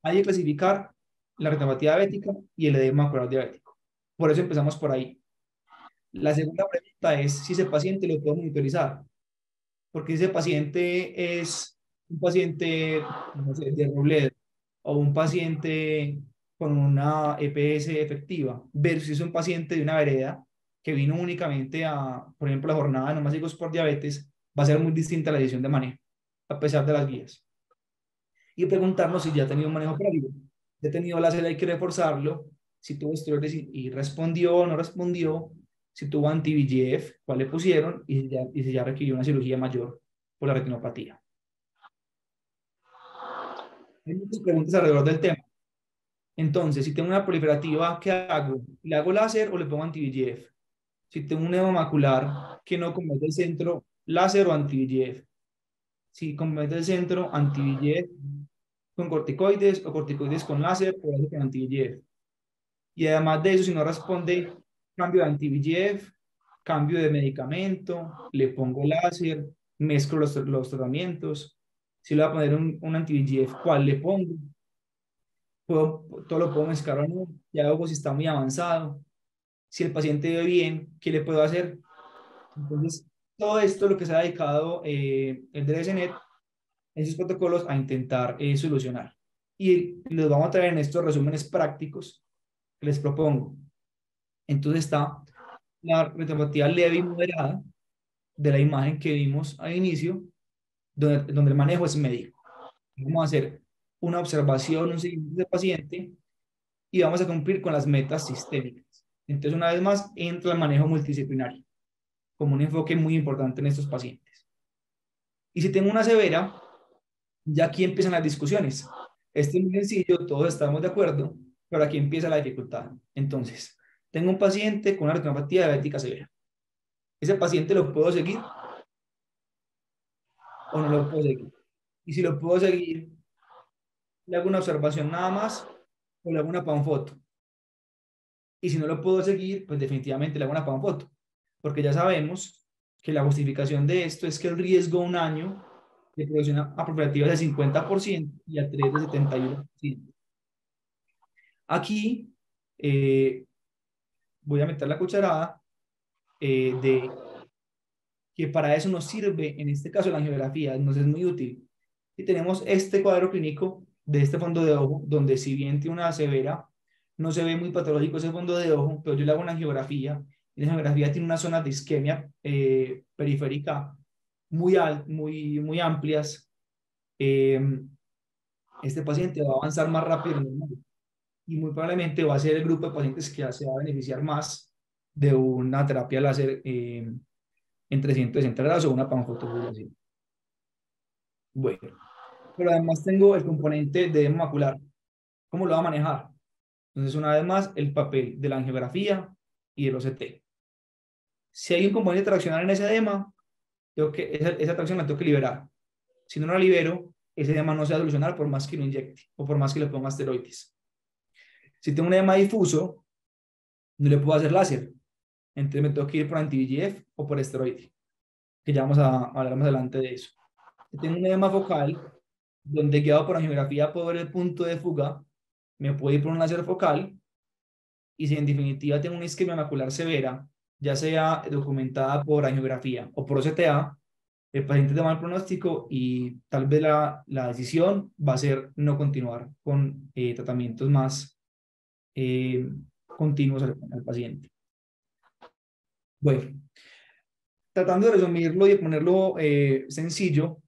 Hay que clasificar la retinopatía diabética y el edema macular diabético. Por eso empezamos por ahí. La segunda pregunta es si ese paciente lo puedo monitorizar. Porque ese paciente es un paciente, no sé, de Robledo o un paciente con una EPS efectiva versus un paciente de una vereda que vino únicamente a, por ejemplo, la jornada de neumásicos por diabetes, va a ser muy distinta la decisión de manejo, a pesar de las guías. Y preguntarnos si ya ha tenido un manejo previo. Si ha tenido láser, hay que reforzarlo. Si tuvo esteroides y respondió o no respondió. Si tuvo anti-VEGF, cuál le pusieron y si ya requirió una cirugía mayor por la retinopatía. Hay muchas preguntas alrededor del tema. Entonces, si tengo una proliferativa, ¿qué hago? ¿Le hago láser o le pongo anti-VEGF? Si tengo un edema macular que no compromete el centro, láser o anti-VEGF. Si compromete el centro, anti-VEGF con corticoides o corticoides con láser o láser con anti-VEGF. Y además de eso, si no responde, cambio de anti-VEGF, cambio de medicamento, le pongo láser, mezclo los tratamientos. Si le voy a poner un anti-VEGF, ¿cuál le pongo? Todo lo puedo mezclar o no. Ya luego si está muy avanzado. Si el paciente ve bien, ¿qué le puedo hacer? Entonces, todo esto es lo que se ha dedicado el DRSNet, esos protocolos, a intentar solucionar. Y los vamos a traer en estos resúmenes prácticos que les propongo. Entonces está la retinopatía leve y moderada de la imagen que vimos al inicio, donde el manejo es médico. Vamos a hacer una observación, un seguimiento del paciente y vamos a cumplir con las metas sistémicas. Entonces, una vez más, entra el manejo multidisciplinario como un enfoque muy importante en estos pacientes. Y si tengo una severa, ya aquí empiezan las discusiones. Este es muy sencillo, todos estamos de acuerdo, pero aquí empieza la dificultad. Entonces, tengo un paciente con una retinopatía diabética severa. ¿Ese paciente lo puedo seguir o no lo puedo seguir? Y si lo puedo seguir, le hago una observación nada más o le hago una panfoto. Y si no lo puedo seguir, pues definitivamente le hago una panfoto. Porque ya sabemos que la justificación de esto es que el riesgo a un año de producción apropiativa es de 50% y a 3 de 71%. Aquí voy a meter la cucharada de que para eso nos sirve, en este caso la angiografía, nos es muy útil. Y tenemos este cuadro clínico de este fondo de ojo, donde si bien tiene una severa, no se ve muy patológico ese fondo de ojo, pero yo le hago una angiografía, y la angiografía tiene unas zonas de isquemia periférica muy amplias. Eh, este paciente va a avanzar más rápido en el mundo y muy probablemente va a ser el grupo de pacientes que se va a beneficiar más de una terapia láser en 360 grados o una panfotofibrilación. Bueno, pero además tengo el componente de edema macular. ¿Cómo lo va a manejar? Entonces, una vez más, el papel de la angiografía y del OCT. Si hay un componente traccional en ese edema, tengo que, esa tracción la tengo que liberar. Si no la libero, ese edema no se va a solucionar por más que lo inyecte o por más que le ponga esteroides. Si tengo un edema difuso, no le puedo hacer láser. Entonces me tengo que ir por anti-VEGF o por esteroide, que ya vamos a hablar más adelante de eso. Si tengo un edema focal, donde guiado por angiografía puedo ver el punto de fuga, me puedo ir por un láser focal, y si en definitiva tengo una isquemia macular severa, ya sea documentada por angiografía o por OCTA, el paciente es de mal pronóstico y tal vez la decisión va a ser no continuar con tratamientos más eh, continuos al paciente. Bueno, tratando de resumirlo y de ponerlo sencillo,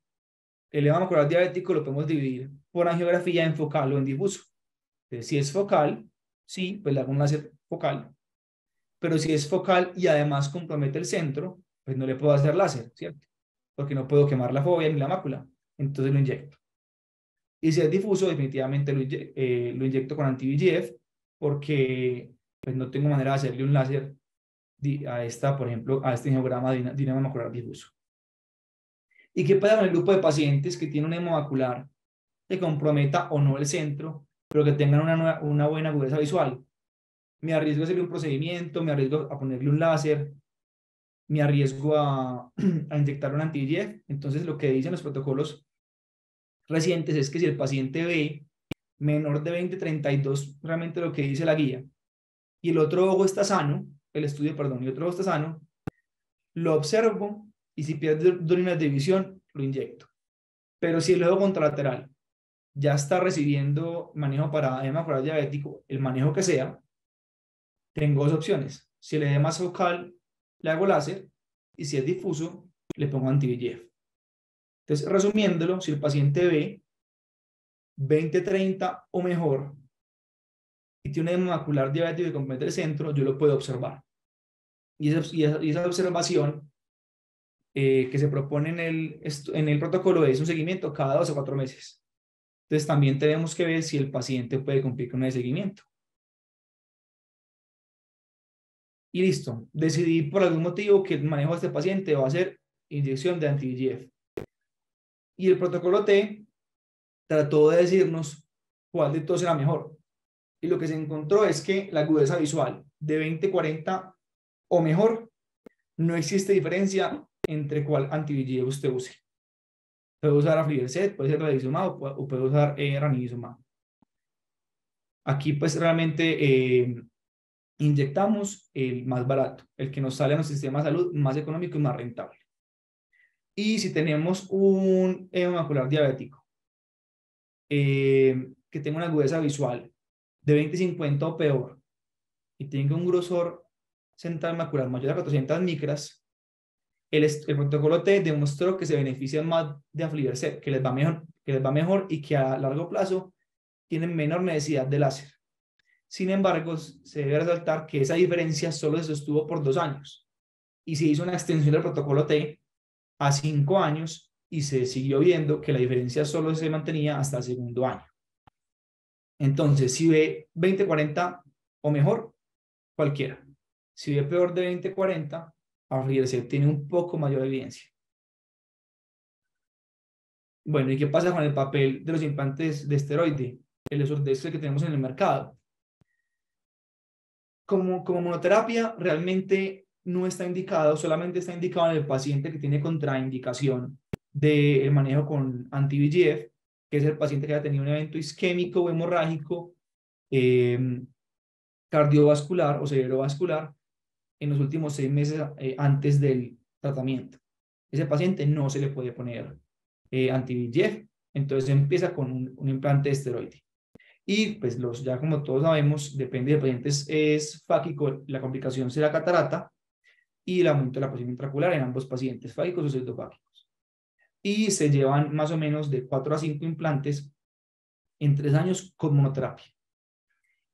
el edema macular diabético lo podemos dividir por angiografía en focal o en difuso. Entonces, si es focal, sí, pues le hago un láser focal. Pero si es focal y además compromete el centro, pues no le puedo hacer láser, ¿cierto? Porque no puedo quemar la fovea ni la mácula. Entonces lo inyecto. Y si es difuso, definitivamente lo inyecto con anti-VEGF porque pues no tengo manera de hacerle un láser a esta, por ejemplo, a este angiograma de edema macular difuso. ¿Y qué pasa con el grupo de pacientes que tienen un edema macular que comprometa o no el centro, pero que tengan una buena agudeza visual? Me arriesgo a hacerle un procedimiento, me arriesgo a ponerle un láser, me arriesgo a inyectar un anti-VEGF. Entonces, lo que dicen los protocolos recientes es que si el paciente ve menor de 20/32, realmente lo que dice la guía, y el otro ojo está sano, el estudio, perdón, y el otro ojo está sano, lo observo y si pierde 2 líneas de visión, lo inyecto. Pero si el ojo contralateral ya está recibiendo manejo para edema macular diabético, el manejo que sea, tengo 2 opciones. Si el edema es focal, le hago láser, y si es difuso, le pongo anti-VEGF. Entonces, resumiéndolo, si el paciente ve 20/30 o mejor y tiene un edema macular diabético que compromete el centro, yo lo puedo observar. Y esa observación que se propone en el protocolo es un seguimiento cada 2 o 4 meses. Entonces, también tenemos que ver si el paciente puede cumplir con el seguimiento. Y listo, decidí por algún motivo que el manejo de este paciente va a ser inyección de anti-VEGF. Y el protocolo T trató de decirnos cuál de todos era mejor. Y lo que se encontró es que la agudeza visual de 20/40 o mejor, no existe diferencia entre cuál anti-VEGF usted use. Puede usar aflibercept, puede ser ranibizumab o puede usar ranibizumab. Aquí pues realmente inyectamos el más barato, el que nos sale a nuestro sistema de salud más económico y más rentable. Y si tenemos un edema macular diabético que tenga una agudeza visual de 20/50 o peor y tenga un grosor central macular mayor a 400 micras, el protocolo T demostró que se benefician más de aflibercept, que les va mejor y que a largo plazo tienen menor necesidad de láser. Sin embargo, se debe resaltar que esa diferencia solo se sostuvo por 2 años y se hizo una extensión del protocolo T a 5 años y se siguió viendo que la diferencia solo se mantenía hasta el segundo año. Entonces, si ve 20/40 o mejor, cualquiera. Si ve peor de 20/40, Aflibercept tiene un poco mayor evidencia. Bueno, ¿y qué pasa con el papel de los implantes de esteroide? El Ozurdex que tenemos en el mercado. Como monoterapia realmente no está indicado, solamente está indicado en el paciente que tiene contraindicación del manejo con anti-VEGF, que es el paciente que haya tenido un evento isquémico o hemorrágico, cardiovascular o cerebrovascular en los últimos 6 meses antes del tratamiento. Ese paciente no se le puede poner anti-VEGF, entonces empieza con un implante de esteroide. Y pues ya como todos sabemos, depende de pacientes, es fáquico, la complicación será catarata y el aumento de la presión intraocular en ambos pacientes, fáquicos o pseudofáquicos. Y se llevan más o menos de 4 a 5 implantes en 3 años con monoterapia.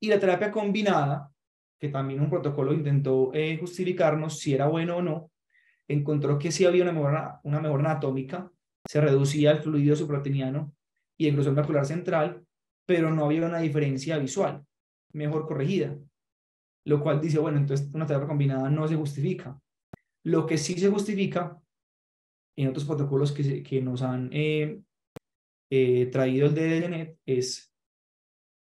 Y la terapia combinada, que también un protocolo intentó justificarnos si era bueno o no, encontró que sí había una mejora anatómica, se reducía el fluido supraoteniano y el grosor macular central, pero no había una diferencia visual mejor corregida, lo cual dice, bueno, entonces una terapia combinada no se justifica. Lo que sí se justifica en otros protocolos que nos han traído el DDNet es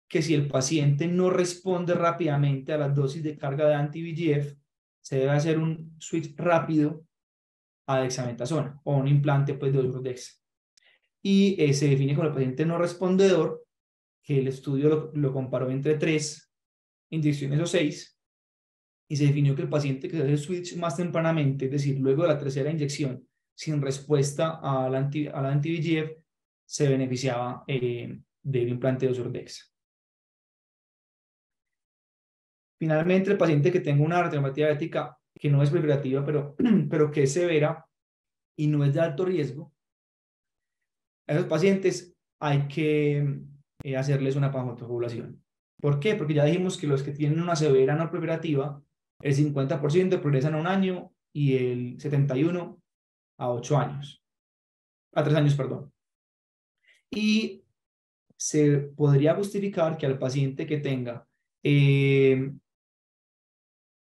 que si el paciente no responde rápidamente a las dosis de carga de anti-VEGF, se debe hacer un switch rápido a dexametasona o un implante pues, de Ozurdex. Y se define como el paciente no respondedor, que el estudio lo comparó entre 3 inyecciones o 6, y se definió que el paciente que se hace el switch más tempranamente, es decir, luego de la tercera inyección, sin respuesta a la anti-VEGF, se beneficiaba del implante de Ozurdex. Finalmente, el paciente que tenga una retinopatía diabética que no es proliferativa, pero que es severa y no es de alto riesgo, a esos pacientes hay que hacerles una panfotofobulación. ¿Por qué? Porque ya dijimos que los que tienen una severa no proliferativa, el 50% progresan a 1 año y el 71% a 8 años. A 3 años, perdón. Y se podría justificar que al paciente que tenga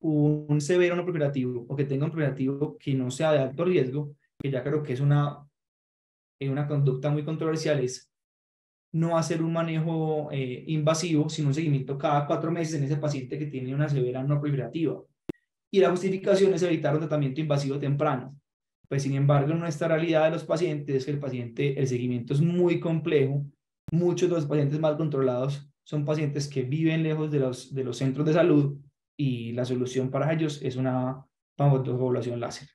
un severo no proliferativo o que tenga un proliferativo que no sea de alto riesgo, que ya creo que es una conducta muy controversial, es no hacer un manejo invasivo, sino un seguimiento cada 4 meses en ese paciente que tiene una severa no proliferativa. Y la justificación es evitar un tratamiento invasivo temprano. Pues sin embargo, en nuestra realidad de los pacientes es que el seguimiento es muy complejo. Muchos de los pacientes mal controlados son pacientes que viven lejos de los centros de salud y la solución para ellos es una panfotofobulación láser.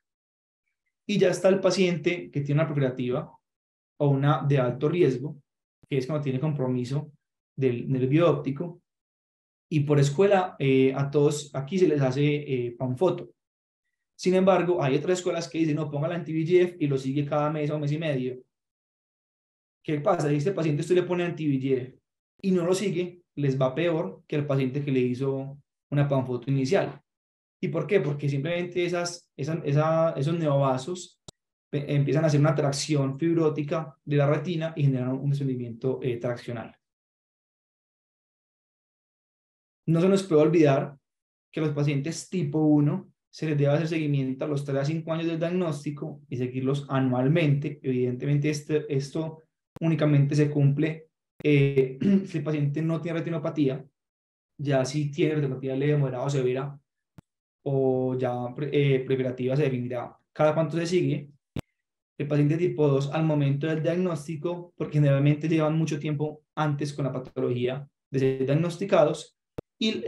Y ya está el paciente que tiene una proliferativa o una de alto riesgo, que es cuando tiene compromiso del nervio óptico, y por escuela a todos aquí se les hace panfoto. Sin embargo, hay otras escuelas que dicen, no, ponga la anti-VEGF y lo sigue cada mes o mes y medio. ¿Qué pasa? Si este paciente usted le pone anti-VEGF y no lo sigue, les va peor que el paciente que le hizo una panfoto inicial. ¿Y por qué? Porque simplemente esos neovasos empiezan a hacer una tracción fibrótica de la retina y generan un desprendimiento traccional. No se nos puede olvidar que los pacientes tipo 1 se les debe hacer seguimiento a los 3 a 5 años del diagnóstico y seguirlos anualmente. Evidentemente, esto únicamente se cumple si el paciente no tiene retinopatía. Ya si tiene retinopatía leve, moderada o severa o ya preparativa, se definirá cada cuánto se sigue. El paciente tipo 2 al momento del diagnóstico, porque generalmente llevan mucho tiempo antes con la patología de ser diagnosticados. Y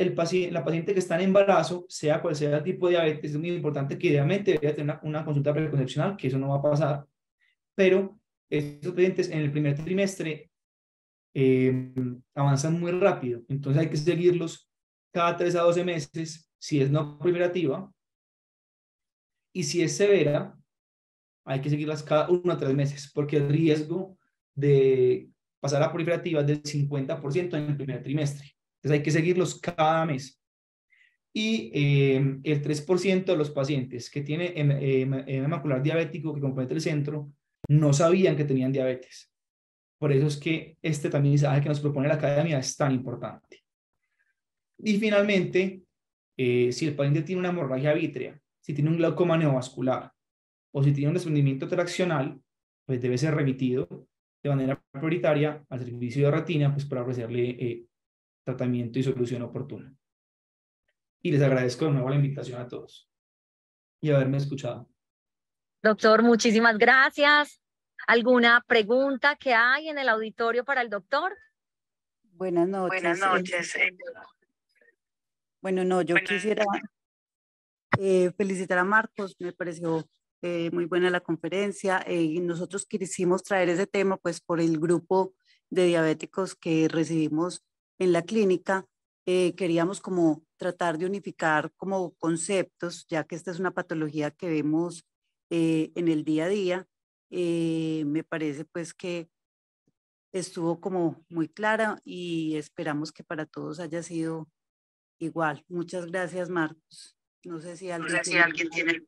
la paciente que está en embarazo, sea cual sea el tipo de diabetes, es muy importante que idealmente debería tener una consulta preconcepcional, que eso no va a pasar, pero estos pacientes en el primer trimestre avanzan muy rápido, entonces hay que seguirlos cada 3 a 12 meses si es no proliferativa, y si es severa, hay que seguirlas cada 1 a 3 meses, porque el riesgo de pasar a proliferativa es del 50% en el primer trimestre. Entonces hay que seguirlos cada mes. Y el 3% de los pacientes que tienen edema macular diabético que compromete el centro no sabían que tenían diabetes. Por eso es que este también mensaje que nos propone la academia es tan importante. Y finalmente, si el paciente tiene una hemorragia vítrea, Si tiene un glaucoma neovascular o si tiene un desprendimiento traccional, pues debe ser remitido de manera prioritaria al servicio de retina, pues para ofrecerle tratamiento y solución oportuna. Y les agradezco de nuevo la invitación a todos y haberme escuchado. Doctor, muchísimas gracias. ¿Alguna pregunta que hay en el auditorio para el doctor? Buenas Buenas noches. noches. Bueno, no, yo quisiera felicitar a Marcos, me pareció muy buena la conferencia. Nosotros quisimos traer ese tema pues por el grupo de diabéticos que recibimos en la clínica. Queríamos como tratar de unificar como conceptos, ya que esta es una patología que vemos en el día a día. Me parece pues que estuvo como muy clara y esperamos que para todos haya sido igual. Muchas gracias, Marcos. No sé si alguien tiene...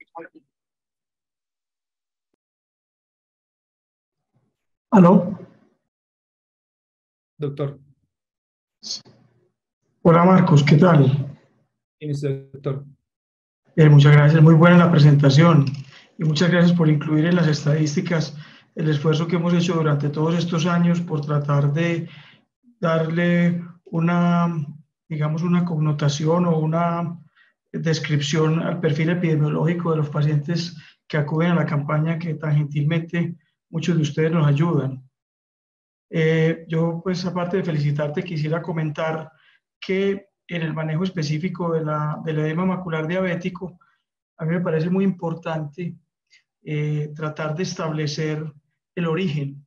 ¿Aló? Doctor. Hola Marcos, ¿qué tal? ¿Quién es usted, doctor? Muchas gracias, muy buena la presentación y muchas gracias por incluir en las estadísticas el esfuerzo que hemos hecho durante todos estos años por tratar de darle una, digamos, una connotación o una descripción al perfil epidemiológico de los pacientes que acuden a la campaña que tan gentilmente muchos de ustedes nos ayudan. Yo, pues, aparte de felicitarte, quisiera comentar que en el manejo específico del edema macular diabético, a mí me parece muy importante tratar de establecer el origen.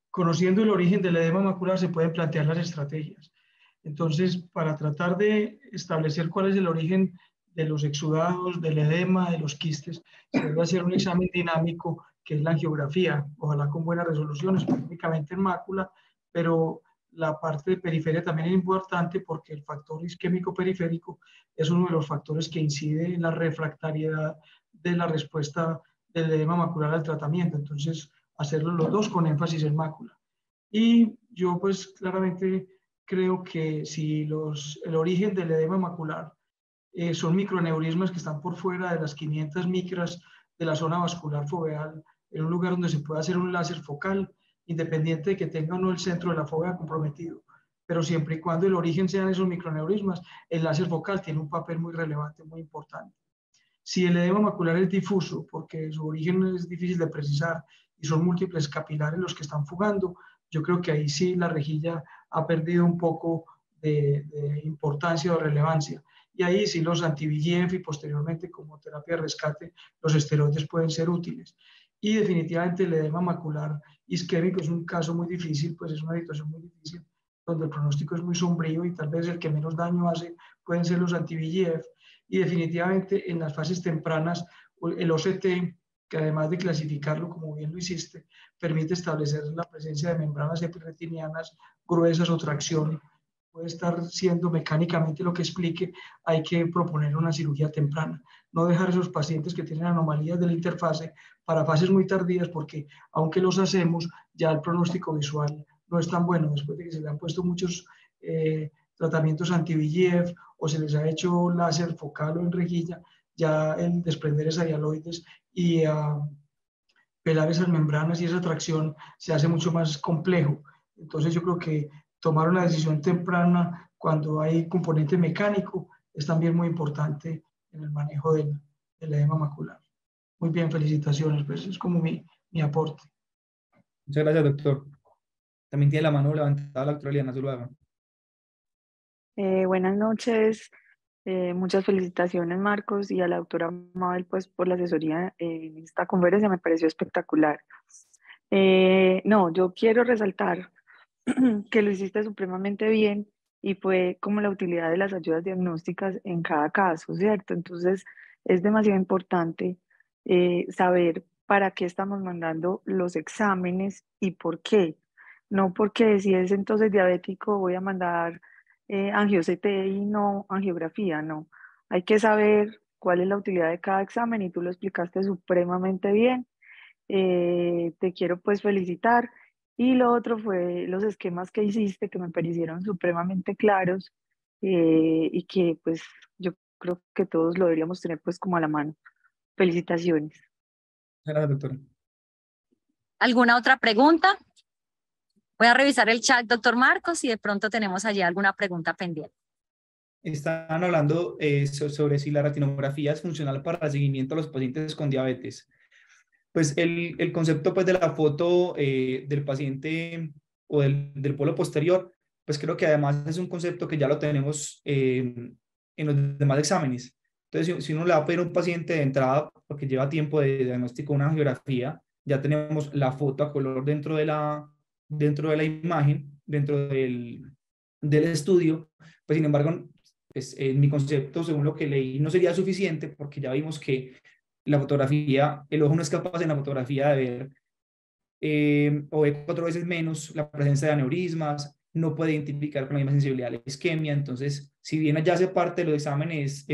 Conociendo el origen del edema macular se pueden plantear las estrategias. Entonces, para tratar de establecer cuál es el origen de los exudados, del edema, de los quistes, se debe hacer un examen dinámico que es la angiografía, ojalá con buena resolución, específicamente en mácula, pero la parte de periferia también es importante porque el factor isquémico periférico es uno de los factores que incide en la refractariedad de la respuesta del edema macular al tratamiento. Entonces, hacerlo los dos con énfasis en mácula. Y yo pues claramente creo que si el origen del edema macular son microneurismas que están por fuera de las 500 micras de la zona vascular foveal, en un lugar donde se puede hacer un láser focal, independiente de que tenga o no el centro de la fovea comprometido. Pero siempre y cuando el origen sean esos microneurismas, el láser focal tiene un papel muy relevante, muy importante. Si el edema macular es difuso, porque su origen es difícil de precisar y son múltiples capilares los que están fugando, yo creo que ahí sí la rejilla ha perdido un poco de importancia o relevancia. Y ahí sí los anti-VEGF y posteriormente como terapia de rescate, los esteroides pueden ser útiles. Y definitivamente el edema macular isquémico es un caso muy difícil, pues es una situación muy difícil, donde el pronóstico es muy sombrío y tal vez el que menos daño hace pueden ser los anti-VEGF. Y definitivamente en las fases tempranas, el OCT, que además de clasificarlo, como bien lo hiciste, permite establecer la presencia de membranas epirretinianas gruesas o tracción, puede estar siendo mecánicamente lo que explique, hay que proponer una cirugía temprana. No dejar esos pacientes que tienen anomalías de la interfase para fases muy tardías, porque aunque los hacemos, ya el pronóstico visual no es tan bueno después de que se le han puesto muchos tratamientos anti-VEGF o se les ha hecho láser focal o en rejilla, ya el desprender esas hialoides y pelar esas membranas y esa tracción se hace mucho más complejo. Entonces yo creo que tomar una decisión temprana cuando hay componente mecánico es también muy importante en el manejo del edema macular. Muy bien, felicitaciones, pues es como mi aporte. Muchas gracias, doctor. También tiene la mano levantada la doctora Liana Zuluaga. Buenas noches, muchas felicitaciones Marcos y a la doctora Mabel pues por la asesoría en esta conferencia, me pareció espectacular. No, yo quiero resaltar que lo hiciste supremamente bien y fue como la utilidad de las ayudas diagnósticas en cada caso, ¿cierto? Entonces es demasiado importante saber para qué estamos mandando los exámenes y por qué. No porque si es entonces diabético voy a mandar angio-CT y no angiografía, no. Hay que saber cuál es la utilidad de cada examen y tú lo explicaste supremamente bien. Te quiero pues felicitar. Y lo otro fue los esquemas que hiciste que me parecieron supremamente claros y que pues yo creo que todos lo deberíamos tener pues como a la mano. Felicitaciones. Gracias, doctora. ¿Alguna otra pregunta? Voy a revisar el chat, doctor Marcos, y de pronto tenemos allí alguna pregunta pendiente. Están hablando sobre si la retinografía es funcional para el seguimiento a los pacientes con diabetes. Pues el concepto pues, de la foto del paciente o del polo posterior, pues creo que además es un concepto que ya lo tenemos en los demás exámenes. Entonces, si uno le va a pedir a un paciente de entrada, porque lleva tiempo de diagnóstico una angiografía, ya tenemos la foto a color dentro de la imagen, dentro del estudio. Pues sin embargo, pues, en mi concepto, según lo que leí, no sería suficiente porque ya vimos que la fotografía, el ojo no es capaz en la fotografía de ver o ve 4 veces menos la presencia de aneurismas, no puede identificar con la misma sensibilidad la isquemia. Entonces, si bien ya hace parte de los exámenes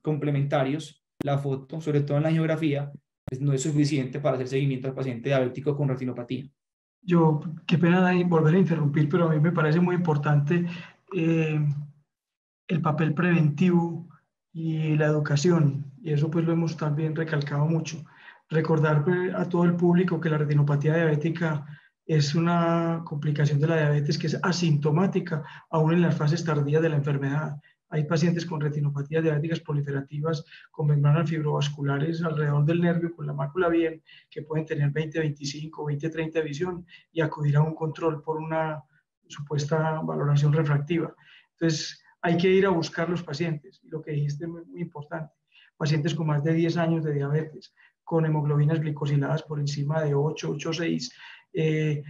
complementarios, la foto, sobre todo en la angiografía, pues no es suficiente para hacer seguimiento al paciente diabético con retinopatía. Yo, qué pena volver a interrumpir, pero a mí me parece muy importante el papel preventivo y la educación, y eso pues lo hemos también recalcado mucho. Recordar a todo el público que la retinopatía diabética es una complicación de la diabetes que es asintomática aún en las fases tardías de la enfermedad. Hay pacientes con retinopatías diabéticas proliferativas con membranas fibrovasculares alrededor del nervio con la mácula bien, que pueden tener 20/25, 20/30 de visión y acudir a un control por una supuesta valoración refractiva. Entonces, hay que ir a buscar los pacientes, y lo que dijiste es muy importante, pacientes con más de 10 años de diabetes, con hemoglobinas glicosiladas por encima de 8, 8,6,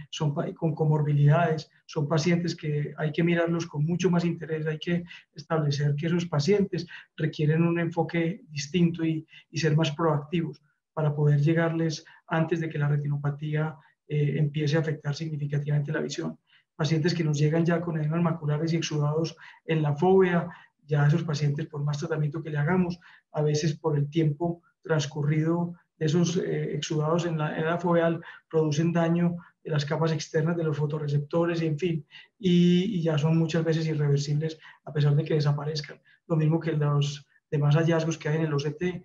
son con comorbilidades, son pacientes que hay que mirarlos con mucho más interés, hay que establecer que esos pacientes requieren un enfoque distinto y ser más proactivos para poder llegarles antes de que la retinopatía empiece a afectar significativamente la visión. Pacientes que nos llegan ya con edemas maculares y exudados en la fóvea, ya esos pacientes, por más tratamiento que le hagamos, a veces por el tiempo transcurrido de esos exudados en la era foveal, producen daño de las capas externas de los fotorreceptores, en fin, y ya son muchas veces irreversibles a pesar de que desaparezcan. Lo mismo que los demás hallazgos que hay en el OCT.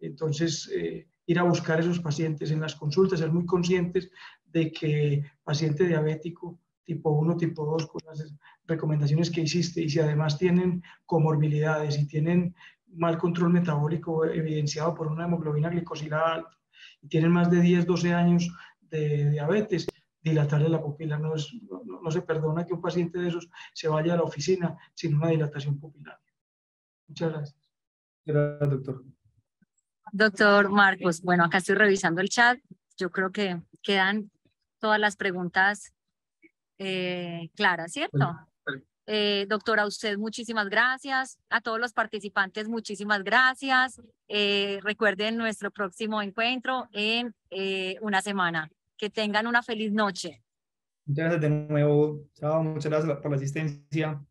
Entonces, ir a buscar esos pacientes en las consultas, ser muy conscientes de que paciente diabético tipo 1, tipo 2, con las recomendaciones que hiciste, y si además tienen comorbilidades y tienen mal control metabólico evidenciado por una hemoglobina glicosilada alta y tienen más de 10, 12 años de diabetes, dilatarle la pupila. No se perdona que un paciente de esos se vaya a la oficina sin una dilatación pupilar. Muchas gracias. Gracias, doctor. Doctor Marcos, bueno, acá estoy revisando el chat. Yo creo que quedan todas las preguntas claras, ¿cierto? Doctora, a usted muchísimas gracias. A todos los participantes, muchísimas gracias. Recuerden nuestro próximo encuentro en una semana. Que tengan una feliz noche. Muchas gracias de nuevo. Chao, muchas gracias por la asistencia.